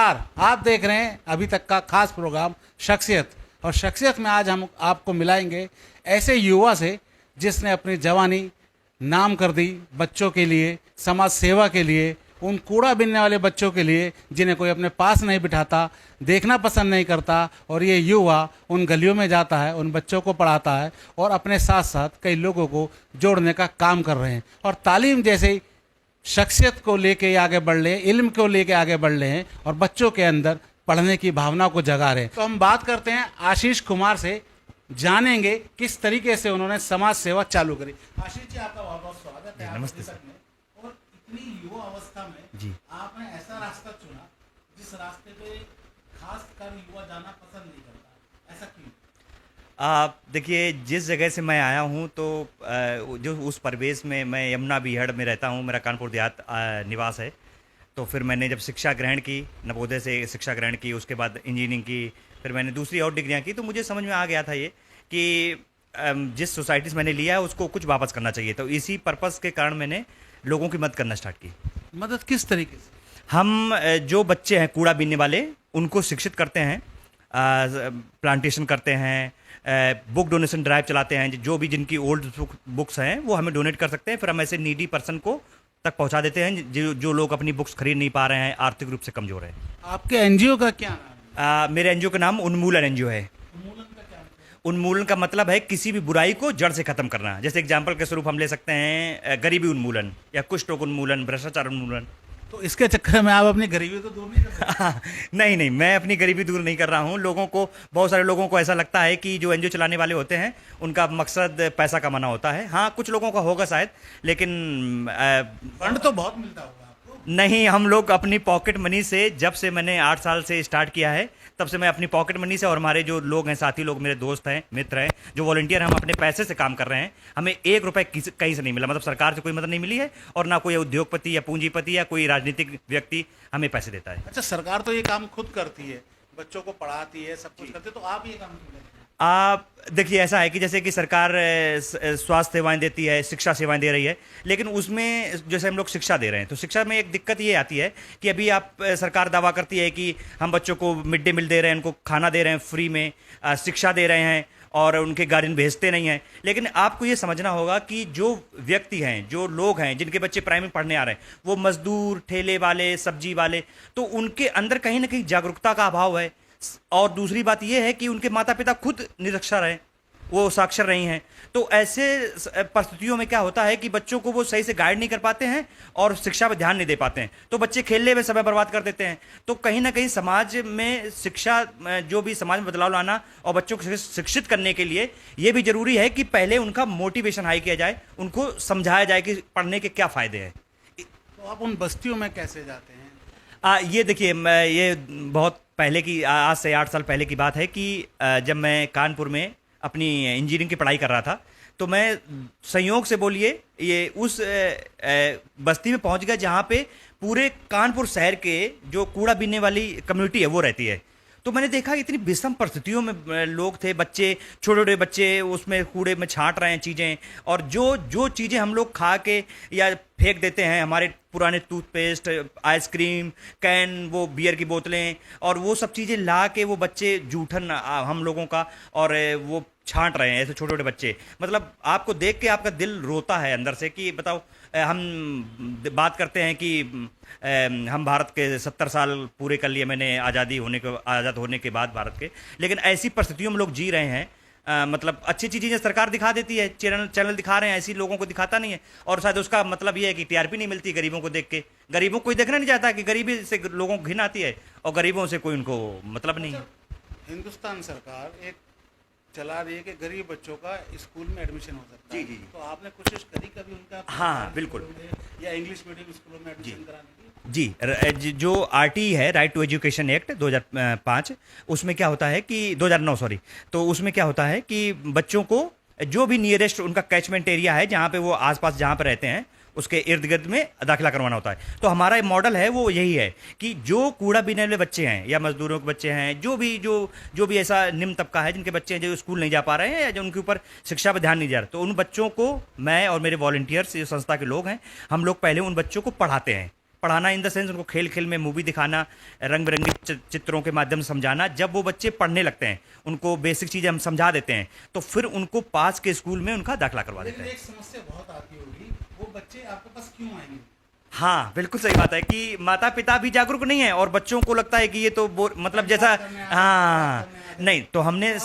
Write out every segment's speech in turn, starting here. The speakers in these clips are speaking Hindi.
नमस्कार, आप देख रहे हैं अभी तक का खास प्रोग्राम शख्सियत। और शख्सियत में आज हम आपको मिलाएंगे ऐसे युवा से जिसने अपनी जवानी नाम कर दी बच्चों के लिए, समाज सेवा के लिए, उन कूड़ा बीनने वाले बच्चों के लिए जिन्हें कोई अपने पास नहीं बिठाता, देखना पसंद नहीं करता। और ये युवा उन गलियों में जाता है, उन बच्चों को पढ़ाता है और अपने साथ साथ कई लोगों को जोड़ने का काम कर रहे हैं। और तालीम जैसे शख्सियत को लेके आगे बढ़ रहे हैं, इल्म को लेके आगे बढ़ रहे हैं और बच्चों के अंदर पढ़ने की भावना को जगा रहे हैं। तो हम बात करते हैं आशीष कुमार से, जानेंगे किस तरीके से उन्होंने समाज सेवा चालू करी। आशीष जी, आपका बहुत बहुत स्वागत है। नमस्ते सर। और इतनी युवा अवस्था में जी आपने ऐसा रास्ता चुना जिस रास्ते पे खास कर युवा जाना पसंद नहीं करता, ऐसा क्यों? देखिए, जिस जगह से मैं आया हूँ तो जो उस परिवेश में मैं यमुना बिहड़ में रहता हूँ, मेरा कानपुर देहात निवास है। तो फिर मैंने जब शिक्षा ग्रहण की, नवोदय से शिक्षा ग्रहण की, उसके बाद इंजीनियरिंग की, फिर मैंने दूसरी और डिग्रियाँ की, तो मुझे समझ में आ गया था ये कि जिस सोसाइटी से मैंने लिया है उसको कुछ वापस करना चाहिए। तो इसी पर्पज़ के कारण मैंने लोगों की मदद करना स्टार्ट की। मदद किस तरीके से? हम जो बच्चे हैं कूड़ा बीनने वाले, उनको शिक्षित करते हैं, प्लांटेशन करते हैं, बुक डोनेशन ड्राइव चलाते हैं। जो भी जिनकी ओल्ड बुक्स हैं वो हमें डोनेट कर सकते हैं, फिर हम ऐसे नीडी पर्सन को तक पहुंचा देते हैं जो लोग अपनी बुक्स खरीद नहीं पा रहे हैं, आर्थिक रूप से कमजोर हैं। आपके एनजीओ का क्या नाम है? मेरे एनजीओ का नाम उन्मूलन एनजीओ है। उन्मूलन का क्या मतलब है? उन्मूलन का मतलब है किसी भी बुराई को जड़ से खत्म करना। जैसे एग्जाम्पल के स्वरूप हम ले सकते हैं गरीबी उन्मूलन या कुष्ठ रोग उन्मूलन, भ्रष्टाचार उन्मूलन। तो इसके चक्कर में आप अपनी गरीबी तो दूर नहीं कर सकते? नहीं नहीं, मैं अपनी गरीबी दूर नहीं कर रहा हूँ। लोगों को, बहुत सारे लोगों को ऐसा लगता है कि जो एनजीओ चलाने वाले होते हैं उनका मकसद पैसा कमाना होता है। हाँ, कुछ लोगों का होगा शायद, लेकिन फंड तो बहुत मिलता होगा आपको। नहीं, हम लोग अपनी पॉकेट मनी से, जब से मैंने 8 साल से स्टार्ट किया है तब से मैं अपनी पॉकेट मनी से, और हमारे जो लोग हैं, साथी लोग, मेरे दोस्त हैं, मित्र हैं, जो वॉलंटियर हैं, हम अपने पैसे से काम कर रहे हैं। हमें 1 रुपए कहीं से नहीं मिला, मतलब सरकार से कोई मदद नहीं मिली है और ना कोई उद्योगपति या पूंजीपति या कोई राजनीतिक व्यक्ति हमें पैसे देता है। अच्छा, सरकार तो ये काम खुद करती है, बच्चों को पढ़ाती है, सब कुछ करती है, तो आप ये काम क्यों करते हैं? देखिए, ऐसा है कि जैसे कि सरकार स्वास्थ्य सेवाएं देती है, शिक्षा सेवाएं दे रही है, लेकिन उसमें जैसे हम लोग शिक्षा दे रहे हैं तो शिक्षा में एक दिक्कत ये आती है कि अभी सरकार दावा करती है कि हम बच्चों को मिड डे मील दे रहे हैं, उनको खाना दे रहे हैं फ्री में, शिक्षा दे रहे हैं और उनके गार्डियन भेजते नहीं हैं। लेकिन आपको ये समझना होगा कि जो व्यक्ति हैं, जो लोग हैं जिनके बच्चे प्राइमरी पढ़ने आ रहे हैं, वो मजदूर, ठेले वाले, सब्जी वाले, तो उनके अंदर कहीं ना कहीं जागरूकता का अभाव है। और दूसरी बात यह है कि उनके माता पिता खुद निरक्षर हैं, वो साक्षर नहीं हैं। तो ऐसे परिस्थितियों में क्या होता है कि बच्चों को वो सही से गाइड नहीं कर पाते हैं और शिक्षा पर ध्यान नहीं दे पाते हैं, तो बच्चे खेलने में समय बर्बाद कर देते हैं। तो कहीं ना कहीं समाज में शिक्षा, जो भी समाज में बदलाव लाना और बच्चों को शिक्षित करने के लिए ये भी जरूरी है कि पहले उनका मोटिवेशन हाई किया जाए, उनको समझाया जाए कि पढ़ने के क्या फायदे हैं। तो आप उन बस्तियों में कैसे जाते हैं? ये देखिए, ये बहुत पहले की, आज से 8 साल पहले की बात है कि जब मैं कानपुर में अपनी इंजीनियरिंग की पढ़ाई कर रहा था, तो मैं संयोग से, बोलिए, ये उस बस्ती में पहुंच गया जहां पे पूरे कानपुर शहर के जो कूड़ा बीनने वाली कम्युनिटी है वो रहती है। तो मैंने देखा इतनी विषम परिस्थितियों में लोग थे, बच्चे, छोटे छोटे बच्चे उसमें कूड़े में छांट रहे हैं चीज़ें, और जो जो चीज़ें हम लोग खा के या फेंक देते हैं, हमारे पुराने टूथपेस्ट, आइसक्रीम, कैन, वो बियर की बोतलें, और वो सब चीज़ें ला के वो बच्चे, जूठन हम लोगों का, और वो छांट रहे हैं, ऐसे छोटे छोटे बच्चे। मतलब आपको देख के आपका दिल रोता है अंदर से कि बताओ, हम बात करते हैं कि हम भारत के 70 साल पूरे कर लिए मैंने आज़ाद होने के बाद भारत के, लेकिन ऐसी परिस्थितियों में लोग जी रहे हैं। मतलब अच्छी अच्छी चीज़ें सरकार दिखा देती है, चैनल दिखा रहे हैं, ऐसी लोगों को दिखाता नहीं है। और शायद उसका मतलब ये है कि टीआरपी नहीं मिलती गरीबों को देख के। गरीबों को कोई देखना नहीं चाहता कि गरीबी से लोगों को घिन आती है और गरीबों से कोई उनको मतलब नहीं है। हिंदुस्तान सरकार एक चला रही है कि गरीब बच्चों का स्कूल में एडमिशन हो सकता है। जी। तो आपने कोशिश करी कभी उनका? हाँ, बिल्कुल। या इंग्लिश मीडियम स्कूलों में एडमिशन कराने की? जो आरटी है, राइट टू एजुकेशन एक्ट 2005, उसमें क्या होता है कि 2009 सॉरी, तो उसमें क्या होता है कि बच्चों को जो भी नियरेस्ट उनका कैचमेंट एरिया है, जहाँ पे वो आसपास जहाँ पे रहते हैं, उसके इर्द गिर्द में दाखिला करवाना होता है। तो हमारा मॉडल है वो यही है कि जो कूड़ा बीनने वाले बच्चे हैं या मजदूरों के बच्चे हैं, जो भी ऐसा निम्न तबका है जिनके बच्चे हैं जो स्कूल नहीं जा पा रहे हैं या जो उनके ऊपर शिक्षा पर ध्यान नहीं जा रहा, तो उन बच्चों को मैं और मेरे वॉलंटियर्स, जो संस्था के लोग हैं, हम लोग पहले उन बच्चों को पढ़ाते हैं। पढ़ाना इन द सेंस उनको खेल खेल में मूवी दिखाना, रंग बिरंगी चित्रों के माध्यम से समझाना। जब वो बच्चे पढ़ने लगते हैं, उनको बेसिक चीज़ें हम समझा देते हैं, तो फिर उनको पास के स्कूल में उनका दाखिला करवा देते लेकिन हैं। एक समस्या बहुत आती होगी, वो बच्चे आपके पास क्यों आएंगे? हाँ, बिल्कुल सही बात है कि माता पिता भी जागरूक नहीं है और बच्चों को लगता है कि ये तो मतलब जैसा, हाँ, नहीं, तो हमने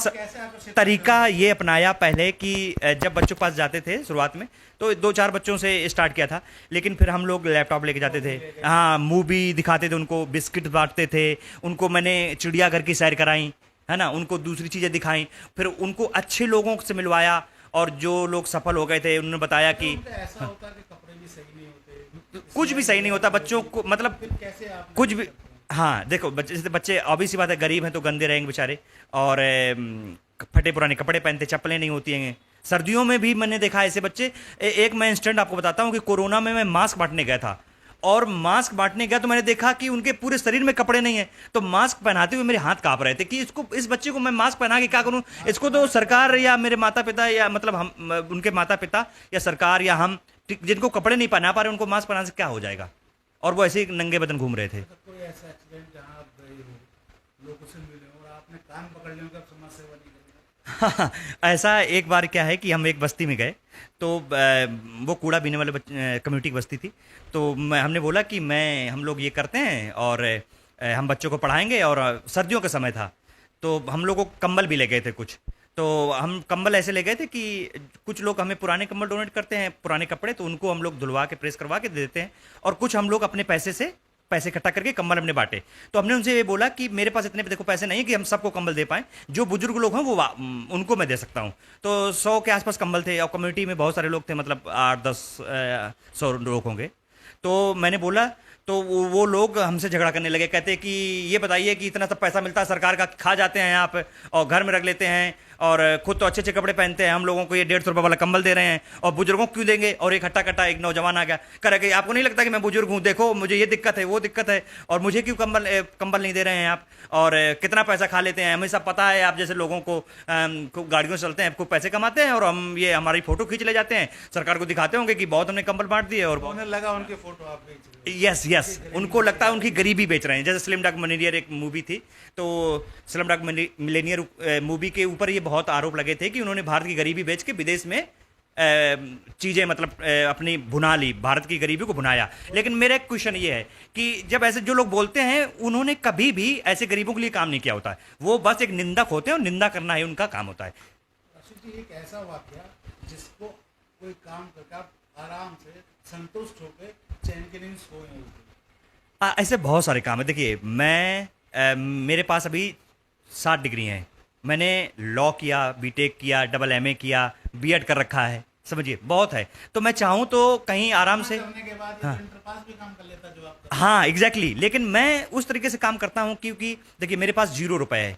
तरीका ये अपनाया पहले कि जब बच्चों के पास जाते थे शुरुआत में, तो 2-4 बच्चों से स्टार्ट किया था, लेकिन फिर हम लोग लैपटॉप लेके जाते थे, हाँ, मूवी दिखाते थे, उनको बिस्किट बांटते थे, उनको मैंने चिड़ियाघर की सैर कराई, है ना, उनको दूसरी चीज़ें दिखाई, फिर उनको अच्छे लोगों से मिलवाया, और जो लोग सफल हो गए थे उन्होंने बताया कि ऐसा होता है कि कपड़े भी सही नहीं होते, कुछ भी सही नहीं होता बच्चों को, मतलब फिर कैसे आप कुछ भी, हाँ, देखो बच्चे, जैसे बच्चे ऑब्वियस सी बात है, गरीब हैं तो गंदे रहेंगे बेचारे, और फटे पुराने कपड़े पहनते, चप्पलें नहीं होती हैं। सर्दियों में भी मैंने देखा ऐसे बच्चे। एक मैं इंस्टेंट आपको बताता हूँ कि कोरोना में मैं मास्क बांटने गया था, और मास्क बांटने गया तो मैंने देखा कि उनके पूरे शरीर में कपड़े नहीं है, तो मास्क पहनाते हुए मेरे हाथ कांप रहे थे कि इसको, इस बच्चे को मैं मास्क पहना के क्या करूं, इसको तो सरकार या मेरे माता पिता, या मतलब हम, उनके माता पिता या सरकार या हम, जिनको कपड़े नहीं पहना पा रहे उनको मास्क पहनाने से क्या हो जाएगा, और वो ऐसे ही नंगे बदन घूम रहे थे। कोई ऐसा एक्सीडेंट जहाँ आप गए हो, लोगों से मिले हो और आपने कान पकड़ लिया, कब समाज सेवा नहीं करेगा? ऐसा एक बार क्या है कि हम एक बस्ती में गए, तो वो कूड़ा बीने वाले कम्युनिटी की बस्ती थी, तो हमने बोला कि हम लोग ये करते हैं और हम बच्चों को पढ़ाएंगे, और सर्दियों का समय था, तो हम लोग को कंबल भी ले गए थे कुछ, तो हम कंबल ऐसे ले गए थे कि कुछ लोग हमें पुराने कंबल डोनेट करते हैं, पुराने कपड़े, तो उनको हम लोग धुलवा के प्रेस करवा के दे देते हैं, और कुछ हम लोग अपने पैसे से पैसे इकट्ठा करके कंबल हमने बांटे। तो हमने उनसे ये बोला कि मेरे पास इतने देखो पैसे नहीं है कि हम सबको कंबल दे पाएं, जो बुजुर्ग लोग हैं वो उनको मैं दे सकता हूं। तो 100 के आसपास कंबल थे, और कम्युनिटी में बहुत सारे लोग थे, मतलब 8-10 100 लोग होंगे। तो मैंने बोला, तो वो लोग हमसे झगड़ा करने लगे, कहते कि ये बताइए कि इतना सब पैसा मिलता है सरकार का, खा जाते हैं आप और घर में रख लेते हैं, और खुद तो अच्छे अच्छे कपड़े पहनते हैं, हम लोगों को ये 150 रुपये वाला कंबल दे रहे हैं, और बुजुर्गों को क्यों देंगे। और एक हट्टा कट्टा एक नौजवान आ गया, कह रहा कि आपको नहीं लगता कि मैं बुजुर्ग हूँ, देखो मुझे ये दिक्कत है, वो दिक्कत है, और मुझे क्यों कंबल नहीं दे रहे हैं आप, और कितना पैसा खा लेते हैं, हमें सब पता है, आप जैसे लोगों को गाड़ियों से चलते हैं, आपको पैसे कमाते हैं, और हम ये हमारी फोटो खींच ले जाते हैं, सरकार को दिखाते होंगे कि बहुत हमने कंबल बांट दिए, और उन्हें लगा उनके फोटो आप बेच रहे हो। यस यस, उनको लगता है उनकी गरीबी बेच रहे हैं। जैसे स्लिम डॉग मिलियनेयर एक मूवी थी, तो स्लिम डॉग मिलियनेयर मूवी के ऊपर ये बहुत आरोप लगे थे कि उन्होंने भारत की गरीबी बेच के विदेश में चीजें, मतलब अपनी भुना ली, भारत की गरीबी को भुनाया। लेकिन मेरा एक क्वेश्चन ये है कि जब ऐसे जो लोग बोलते हैं, उन्होंने कभी भी ऐसे गरीबों के लिए काम नहीं किया होता है, वो बस एक निंदक होते हैं, और निंदा करना ही उनका काम होता है। अशोक जी, एक ऐसा वाक्य जिसको कोई काम करके आप आराम से संतुष्ट होकर चैन की नींद सोए होते? ऐसे बहुत सारे काम है। देखिए, मेरे पास अभी 7 डिग्री हैं, मैंने लॉ किया, बीटेक किया, डबल एमए किया, बीएड कर रखा है, समझिए बहुत है। तो मैं चाहूँ तो कहीं आराम से, करने के बाद ये इंटर पास भी काम कर लेता जो आप कर। हाँ एग्जैक्टली, लेकिन मैं उस तरीके से काम करता हूँ क्योंकि देखिए मेरे पास 0 रुपए है,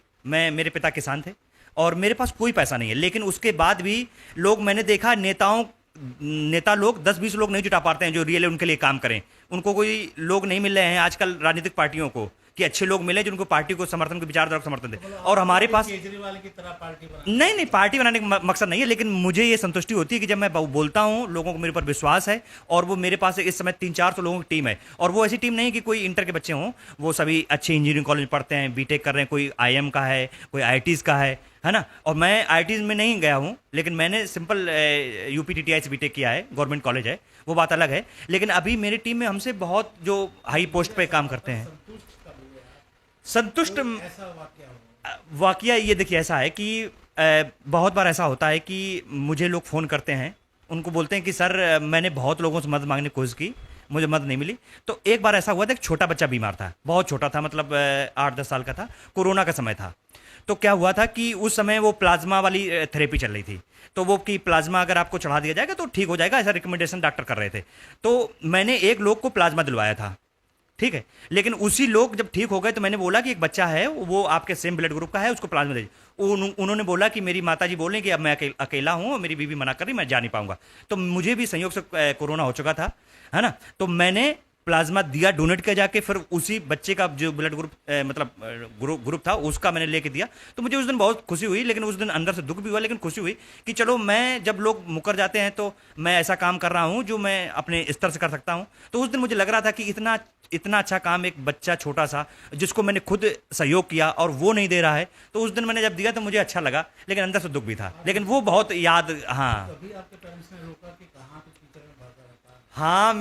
मेरे पिता किसान थे, और मेरे पास कोई पैसा नहीं है, लेकिन उसके बाद भी लोग, मैंने देखा नेता लोग 10-20 लोग नहीं जुटा पाते हैं जो रियल उनके लिए काम करें। उनको कोई लोग नहीं मिल रहे हैं आजकल राजनीतिक पार्टियों को, कि अच्छे लोग मिले जिनको पार्टी को समर्थन, को विचारधारा को समर्थन दे। और हमारे पास केजरीवाल की तरह पार्टी बना? नहीं, पार्टी बनाने का मकसद नहीं है, लेकिन मुझे ये संतुष्टि होती है कि जब मैं बोलता हूँ, लोगों को मेरे ऊपर विश्वास है, और वो मेरे पास इस समय 300-400 लोगों की टीम है, और वो ऐसी टीम नहीं है कि कोई इंटर के बच्चे हों, वो सभी अच्छे इंजीनियरिंग कॉलेज पढ़ते हैं, बीटेक कर रहे हैं, कोई IIM का है, कोई IITs का है ना। और मैं IITs में नहीं गया हूँ, लेकिन मैंने सिंपल UPTTI से बीटेक किया है, गवर्नमेंट कॉलेज है, वो बात अलग है। लेकिन अभी मेरी टीम में हमसे बहुत जो हाई पोस्ट पे काम करते हैं, संतुष्ट ऐसा वाक्य हो? वाकया ये देखिए ऐसा है कि बहुत बार ऐसा होता है कि मुझे लोग फ़ोन करते हैं, उनको बोलते हैं कि सर मैंने बहुत लोगों से मदद मांगने की कोशिश की, मुझे मदद नहीं मिली। तो एक बार ऐसा हुआ था, एक छोटा बच्चा बीमार था, बहुत छोटा था, मतलब 8-10 साल का था, कोरोना का समय था। तो क्या हुआ था कि उस समय वो प्लाज्मा वाली थेरेपी चल रही थी, तो वो कि प्लाज्मा अगर आपको चढ़ा दिया जाएगा तो ठीक हो जाएगा, ऐसा रिकमेंडेशन डॉक्टर कर रहे थे। तो मैंने एक लोग को प्लाज्मा दिलवाया था, ठीक है, लेकिन उसी लोग जब ठीक हो गए तो मैंने बोला कि एक बच्चा है, वो आपके सेम ब्लड ग्रुप का है, उसको प्लाज्मा दीजिए। उन्होंने बोला कि मेरी माताजी बोल रही कि अब मैं अकेला हूं और मेरी बीवी मना कर रही, मैं जा नहीं पाऊंगा। तो मुझे भी संयोग से कोरोना हो चुका था, है ना। तो मैंने प्लाज्मा दिया, डोनेट किया जाके, फिर उसी बच्चे का जो ब्लड ग्रुप ग्रुप था उसका मैंने लेके दिया। तो मुझे उस दिन बहुत खुशी हुई, लेकिन उस दिन अंदर से दुख भी हुआ, लेकिन खुशी हुई कि चलो मैं, जब लोग मुकर जाते हैं तो मैं ऐसा काम कर रहा हूँ जो मैं अपने स्तर से कर सकता हूँ। तो उस दिन मुझे लग रहा था कि इतना इतना अच्छा काम एक बच्चा छोटा सा जिसको मैंने खुद सहयोग किया और वो नहीं दे रहा है, तो उस दिन मैंने जब दिया तो मुझे अच्छा लगा, लेकिन अंदर से दुख भी था, लेकिन वो बहुत याद। हाँ कभी आपके पेरेंट्स ने रोका कि कहाँ पे फ्यूचर में भागा रहता है? हाँ,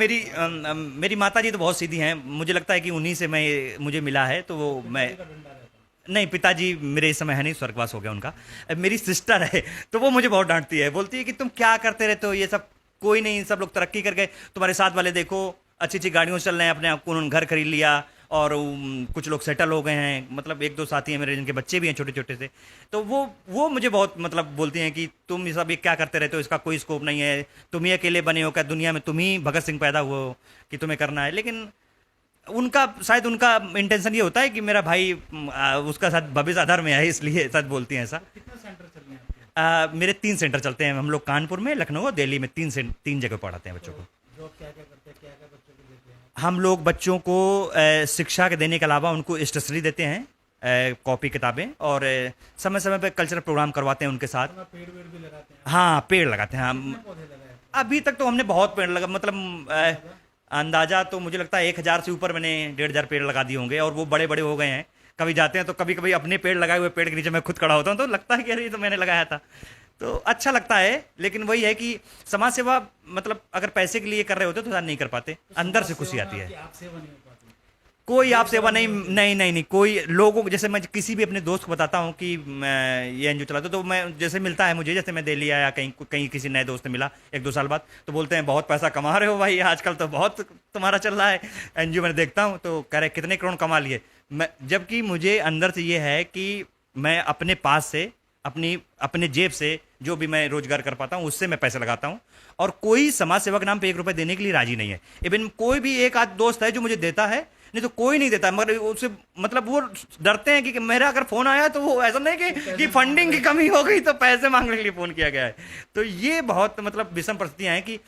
मेरी माता जी तो बहुत सीधी हैं, मुझे लगता है कि उन्हीं से मैं मुझे मिला है, तो वो मैं, का डंडा रहता है। नहीं पिताजी मेरे इस समय है नहीं, स्वर्गवास हो गया उनका। मेरी सिस्टर है, तो वो मुझे बहुत डांटती है, बोलती है कि तुम क्या करते रहते हो ये सब, कोई नहीं, सब लोग तरक्की कर गए, तुम्हारे साथ वाले देखो अच्छी अच्छी गाड़ियों से चल रहे हैं, अपने आप को उन्होंने घर खरीद लिया, और कुछ लोग सेटल हो गए हैं, मतलब एक दो साथी हैं मेरे जिनके बच्चे भी हैं छोटे छोटे से। तो वो मुझे बहुत मतलब बोलती हैं कि तुम ये सब ये क्या करते रहते हो, इसका कोई स्कोप नहीं है, तुम ही अकेले बने हो क्या दुनिया में, तुम ही भगत सिंह पैदा हुए हो कि तुम्हें करना है। लेकिन उनका शायद उनका इंटेंशन ये होता है कि मेरा भाई उसका साथ भविष्य आधार में है, इसलिए शायद बोलती हैं ऐसा। कितने सेंटर चल रहे हैं आपके? मेरे 3 सेंटर चलते हैं, हम लोग कानपुर में, लखनऊ और दिल्ली में 3 जगह पढ़ाते हैं बच्चों को। जॉब क्या क्या करते हैं, क्या क्या बच्चों को देते हैं? हम लोग बच्चों को शिक्षा के देने के अलावा उनको स्टेशनरी देते हैं, कॉपी किताबें, और समय समय पे कल्चरल प्रोग्राम करवाते हैं उनके साथ। अपना पेड़ वेड़ भी लगाते हैं? हाँ, पेड़ लगाते हैं हम। कितने पौधे लगाए? अभी तक तो हमने बहुत पेड़ लगा, मतलब अंदाजा तो मुझे लगता है 1000 से ऊपर मैंने 1500 पेड़ लगा दिए होंगे, और वो बड़े बड़े हो गए हैं। कभी जाते हैं तो कभी कभी अपने पेड़ लगाए हुए पेड़ के नीचे मैं खुद खड़ा होता हूँ, तो लगता है कि अरे ये तो मैंने लगाया था, तो अच्छा लगता है। लेकिन वही है कि समाज सेवा मतलब अगर पैसे के लिए कर रहे होते तो नहीं कर पाते, अंदर से खुशी आती है। आप सेवा नहीं हो पाती? कोई आप सेवा नहीं, नहीं नहीं नहीं, कोई लोगों को, जैसे मैं किसी भी अपने दोस्त को बताता हूँ कि मैं ये एनजीओ चलाता हूँ, तो मैं जैसे मिलता है मुझे, जैसे मैं दिल्ली आया, कहीं कहीं किसी नए दोस्त ने मिला 1-2 साल बाद, तो बोलते हैं बहुत पैसा कमा रहे हो भाई, आजकल तो बहुत तुम्हारा चल रहा है एनजीओ। मैंने देखता हूँ तो कह रहे कितने करोड़ कमा लिए, मैं, जबकि मुझे अंदर से ये है कि मैं अपने पास से, अपने जेब से जो भी मैं रोजगार कर पाता हूँ उससे मैं पैसे लगाता हूँ, और कोई समाज सेवा के नाम पे 1 रुपए देने के लिए राजी नहीं है। इवन कोई भी एक आध दोस्त है जो मुझे देता है, नहीं तो कोई नहीं देता, मगर उससे मतलब वो डरते हैं कि मेरा अगर फोन आया तो वो ऐसा नहीं कि फंडिंग की कमी हो गई तो पैसे मांगने के लिए फोन किया गया है। तो ये बहुत मतलब विषम परिस्थितियां हैं कि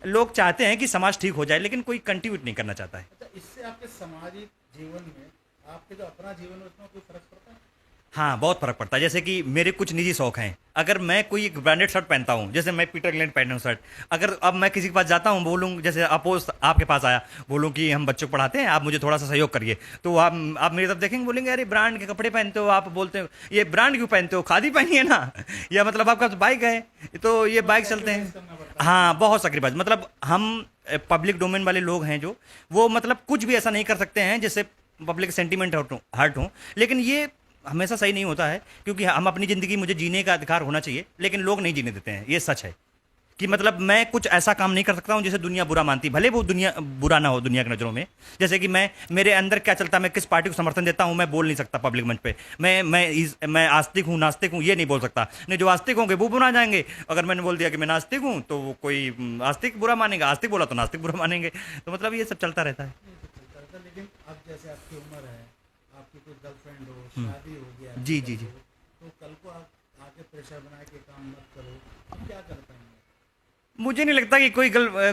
लोग चाहते हैं कि समाज ठीक हो जाए, लेकिन कोई कंट्रीब्यूट नहीं करना चाहता है। अच्छा, इससे आपके सामाजिक जीवन में, आपके जो अपना जीवन है उसमें कोई फर्क पड़ता है? हाँ, बहुत फर्क पड़ता है। जैसे कि मेरे कुछ निजी शौक हैं, अगर मैं कोई एक ब्रांडेड शर्ट पहनता हूँ, जैसे मैं पीटर इंग्लैंड पहना हूँ शर्ट, अगर अब मैं किसी के पास जाता हूँ, बोलूँ, जैसे अपोज आपके पास आया, बोलूँ कि हम बच्चों को पढ़ाते हैं, आप मुझे थोड़ा सा सहयोग करिए, तो आप मेरी तरफ देखेंगे, बोलेंगे अरे ब्रांड के कपड़े पहनते हो, आप बोलते हो ये ब्रांड क्यों पहनते हो, खादी पहनिए ना, या मतलब आपका बाइक है तो ये बाइक चलते हैं। हाँ, बहुत सैक्रिफाइस, मतलब हम पब्लिक डोमेन वाले लोग हैं जो, वो मतलब कुछ भी ऐसा नहीं कर सकते हैं जिससे पब्लिक सेंटीमेंट हर्ट हो, लेकिन ये हमेशा सही नहीं होता है, क्योंकि हम अपनी ज़िंदगी, मुझे जीने का अधिकार होना चाहिए, लेकिन लोग नहीं जीने देते हैं, ये सच है कि मतलब मैं कुछ ऐसा काम नहीं कर सकता हूं जिसे दुनिया बुरा मानती, भले वो दुनिया बुरा ना हो दुनिया की नज़रों में। जैसे कि मेरे अंदर क्या चलता है, मैं किस पार्टी को समर्थन देता हूं, मैं बोल नहीं सकता पब्लिक मंच पे, मैं आस्तिक हूं नास्तिक हूं ये नहीं बोल सकता, नहीं जो आस्तिक होंगे वो बुरा जाएंगे, अगर मैंने बोल दिया कि मैं नास्तिक हूं तो वो कोई आस्तिक बुरा मानेगा, आस्तिक बोला तो नास्तिक बुरा मानेंगे, तो मतलब ये सब चलता रहता है। लेकिन अब जैसे आपकी उम्र है, आपकी कोई गर्लफ्रेंड हो, शादी हो गया, जी जी जी। तो कल को आप आगे प्रेशर बनाए के काम मत करो, आप क्या कर पाएंगे? मुझे नहीं लगता कि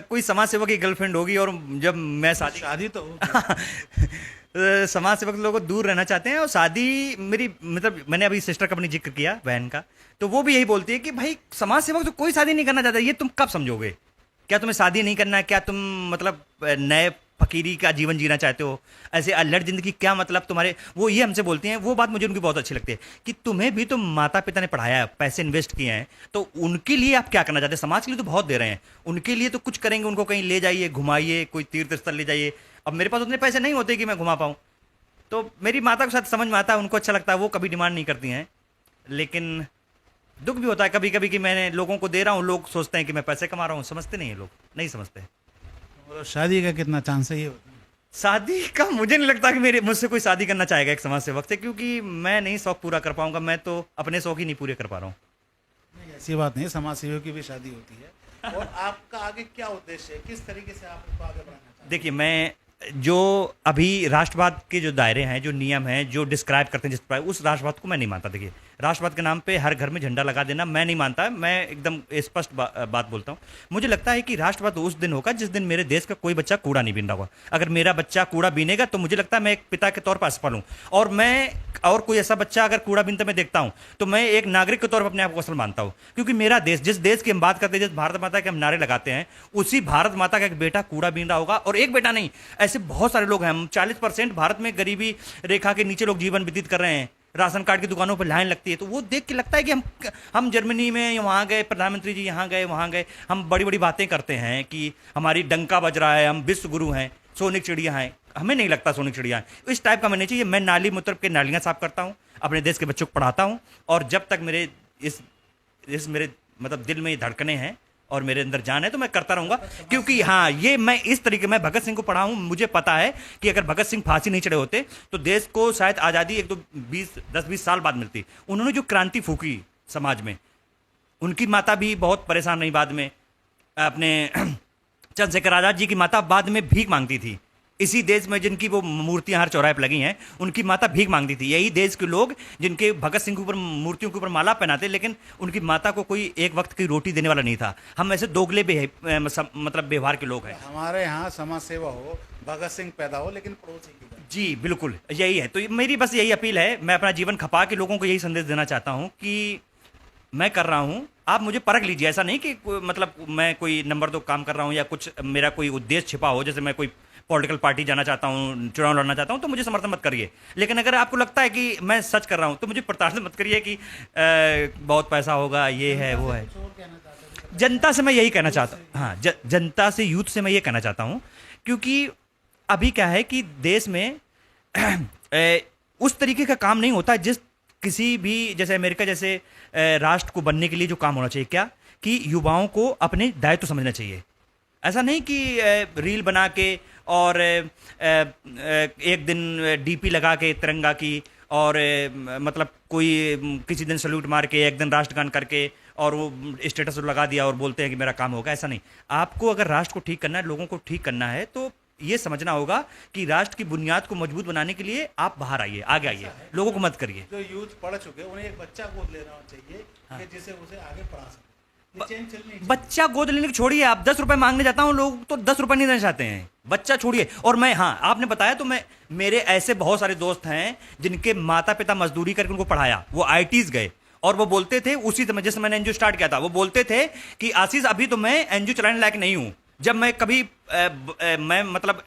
कोई समाज सेवक की गर्लफ्रेंड होगी, और जब मैं शादी तो हो समाज सेवक लोगों को दूर रहना चाहते हैं, और शादी मेरी मतलब मैंने अभी सिस्टर का अपनी जिक्र किया बहन का, तो वो भी यही बोलती है कि भाई समाज सेवक तो कोई शादी नहीं करना चाहता, ये तुम कब समझोगे, क्या तुम्हें शादी नहीं करना है, क्या तुम मतलब नए फकीरी का जीवन जीना चाहते हो, ऐसे अल्लड़ जिंदगी क्या मतलब तुम्हारे, वो ये हमसे बोलती हैं। वो बात मुझे उनकी बहुत अच्छी लगती है कि तुम्हें भी तो माता पिता ने पढ़ाया है, पैसे इन्वेस्ट किए हैं, तो उनके लिए आप क्या करना चाहते हैं, समाज के लिए तो बहुत दे रहे हैं, उनके लिए तो कुछ करेंगे, उनको कहीं ले जाइए, घुमाइए, कोई तीर्थ स्थल ले जाइए। अब मेरे पास उतने पैसे नहीं होते कि मैं घुमा पाऊँ, तो मेरी माता के साथ समझ में आता है, उनको अच्छा लगता है, वो कभी डिमांड नहीं करती हैं, लेकिन दुख भी होता है कभी कभी कि मैंने लोगों को दे रहा हूँ, लोग सोचते हैं कि मैं पैसे कमा रहा हूँ, समझते नहीं है, लोग नहीं समझते। और शादी का कितना चांस है ये बताएं? शादी का मुझे नहीं लगता कि मुझसे कोई शादी करना चाहेगा एक समाज सेवक से, क्योंकि मैं नहीं शौक पूरा कर पाऊंगा, मैं तो अपने शौक ही नहीं पूरे कर पा रहा हूँ। नहीं, ऐसी बात नहीं, समाज सेवक की भी शादी होती है। और आपका आगे क्या उद्देश्य है, किस तरीके से आप इसको आगे बढ़ाना चाहते हैं? देखिए, मैं जो अभी राष्ट्रवाद के जो दायरे हैं, जो नियम हैं, जो डिस्क्राइब करते हैं जिस प्रकार, उस राष्ट्रवाद को मैं नहीं मानता। देखिए, राष्ट्रवाद के नाम पे हर घर में झंडा लगा देना मैं नहीं मानता। मैं एकदम स्पष्ट बात बोलता हूँ। मुझे लगता है कि राष्ट्रवाद उस दिन होगा जिस दिन मेरे देश का कोई बच्चा कूड़ा नहीं बीन रहा होगा। अगर मेरा बच्चा कूड़ा बीनेगा तो मुझे लगता है मैं एक पिता के तौर पर असफल हूँ। और कोई ऐसा बच्चा अगर कूड़ा बीनते मैं देखता हूँ तो मैं एक नागरिक के तौर पर अपने आप को असफल मानता हूँ। क्योंकि मेरा देश, जिस देश की हम बात करते हैं, जिस भारत माता के हम नारे लगाते हैं, उसी भारत माता का एक बेटा कूड़ा बीन रहा होगा। और एक बेटा नहीं, ऐसे बहुत सारे लोग हैं। हम 40% भारत में गरीबी रेखा के नीचे लोग जीवन व्यतीत कर रहे हैं। राशन कार्ड की दुकानों पर लाइन लगती है, तो वो देख के लगता है कि हम जर्मनी में वहाँ गए, प्रधानमंत्री जी यहाँ गए, वहाँ गए, हम बड़ी बड़ी बातें करते हैं कि हमारी डंका बज रहा है, हम विश्व गुरु हैं, सोनिक चिड़िया हैं। हमें नहीं लगता सोनिक चिड़िया है। इस टाइप का मैंने चाहिए। मैं नाली मूत्र के नालियाँ साफ करता हूँ, अपने देश के बच्चों को पढ़ाता हूँ, और जब तक मेरे इस मेरे मतलब दिल में धड़कने हैं और मेरे अंदर जान है तो मैं करता रहूंगा। क्योंकि हाँ, ये मैं इस तरीके में भगत सिंह को पढ़ा हूं। मुझे पता है कि अगर भगत सिंह फांसी नहीं चढ़े होते तो देश को शायद आज़ादी एक तो 10-20 साल बाद मिलती। उन्होंने जो क्रांति फूकी समाज में, उनकी माता भी बहुत परेशान रही बाद में। अपने चंद्रशेखर आज़ाद जी की माता बाद में भीख मांगती थी। इसी देश में जिनकी वो मूर्तियां हर चौराहे पर लगी हैं, उनकी माता भीख मांगती थी। यही देश के लोग जिनके भगत सिंह के ऊपर मूर्तियों के ऊपर माला पहनाते, लेकिन उनकी माता को कोई एक वक्त की रोटी देने वाला नहीं था। हम ऐसे दोगले मतलब व्यवहार के लोग हैं। हमारे यहाँ समाज सेवा हो, भगत सिंह पैदा हो, लेकिन पड़ोसी की तरह। जी बिल्कुल यही है। तो मेरी बस यही अपील है। मैं अपना जीवन खपा के लोगों को यही संदेश देना चाहता हूँ कि मैं कर रहा हूँ, आप मुझे परख लीजिए। ऐसा नहीं कि मतलब मैं कोई नंबर 2 काम कर रहा हूँ या कुछ मेरा कोई उद्देश्य छिपा हो, जैसे मैं कोई पॉलिटिकल पार्टी जाना चाहता हूँ, चुनाव लड़ना चाहता हूँ, तो मुझे समर्थन मत करिए। लेकिन अगर आपको लगता है कि मैं सच कर रहा हूँ तो मुझे प्रताड़ित मत करिए कि बहुत पैसा होगा, ये है वो है। जनता से मैं यही कहना चाहता हूँ, हाँ, जनता से, यूथ से मैं ये कहना चाहता हूँ, क्योंकि अभी क्या है कि देश में उस तरीके का काम नहीं होता जिस किसी भी, जैसे अमेरिका जैसे राष्ट्र को बनने के लिए जो काम होना चाहिए, क्या कि युवाओं को अपने दायित्व समझना चाहिए। ऐसा नहीं कि रील बना के और एक दिन डीपी लगा के तिरंगा की, और मतलब कोई किसी दिन सल्यूट मार के, एक दिन राष्ट्रगान करके और वो स्टेटस लगा दिया और बोलते हैं कि मेरा काम होगा। ऐसा नहीं। आपको अगर राष्ट्र को ठीक करना है, लोगों को ठीक करना है, तो ये समझना होगा कि राष्ट्र की बुनियाद को मजबूत बनाने के लिए आप बाहर आइए, आगे आइए, लोगों को मत करिए। जो यूथ पढ़ चुके उन्हें एक बच्चा गोद लेना चाहिए, हाँ, कि जिसे उसे आगे पढ़ा सके। बच्चा गोद लेने की छोड़िए, आप 10 रुपए मांगने जाता हूँ, लोग तो 10 रुपए नहीं देना चाहते हैं। बच्चा छोड़िए। और मैं, हाँ, आपने बताया तो मेरे ऐसे बहुत सारे दोस्त हैं जिनके माता पिता मजदूरी करके उनको पढ़ाया। वो IITs गए और वो बोलते थे उसी समय, जैसे मैंने एनजीओ स्टार्ट किया था, वो बोलते थे कि आशीष अभी तो मैं एनजीओ चलाने लायक नहीं हूँ, जब मैं कभी मैं मतलब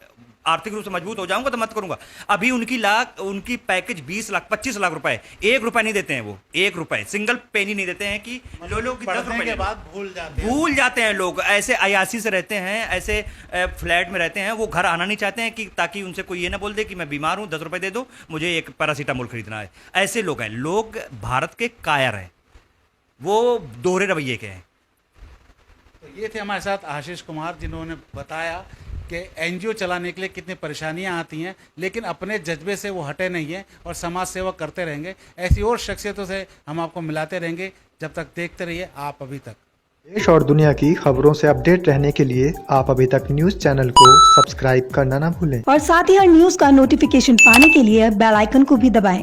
आर्थिक रूप से मजबूत हो जाऊंगा तो मत करूंगा। अभी उनकी पैकेज 20 लाख 25 लाख रुपए, 1 रुपए नहीं देते हैं। वो 1 रुपए सिंगल पेनी नहीं देते हैं कि लोग 10 रुपए के बाद भूल जाते हैं। लोग ऐसे अयासी से रहते हैं, ऐसे फ्लैट में रहते हैं, वो घर आना नहीं चाहते हैं कि ताकि उनसे कोई ये ना बोल दे कि मैं बीमार हूं, 10 रुपए दे दो, मुझे एक पैरासीटामोल खरीदना है। ऐसे लोग हैं। लोग भारत के कायर हैं, वो दोहरे रवैये के हैं। तो ये थे हमारे साथ आशीष कुमार, जिन्होंने बताया कि एनजीओ चलाने के लिए कितनी परेशानियां आती हैं, लेकिन अपने जज्बे से वो हटे नहीं हैं और समाज सेवा करते रहेंगे। ऐसी और शख्सियतों से हम आपको मिलाते रहेंगे। जब तक देखते रहिए आप अभी तक। देश और दुनिया की खबरों से अपडेट रहने के लिए आप अभी तक न्यूज चैनल को सब्सक्राइब करना ना भूलें, और साथ ही हर न्यूज का नोटिफिकेशन पाने के लिए बेल आइकन को भी दबाएं।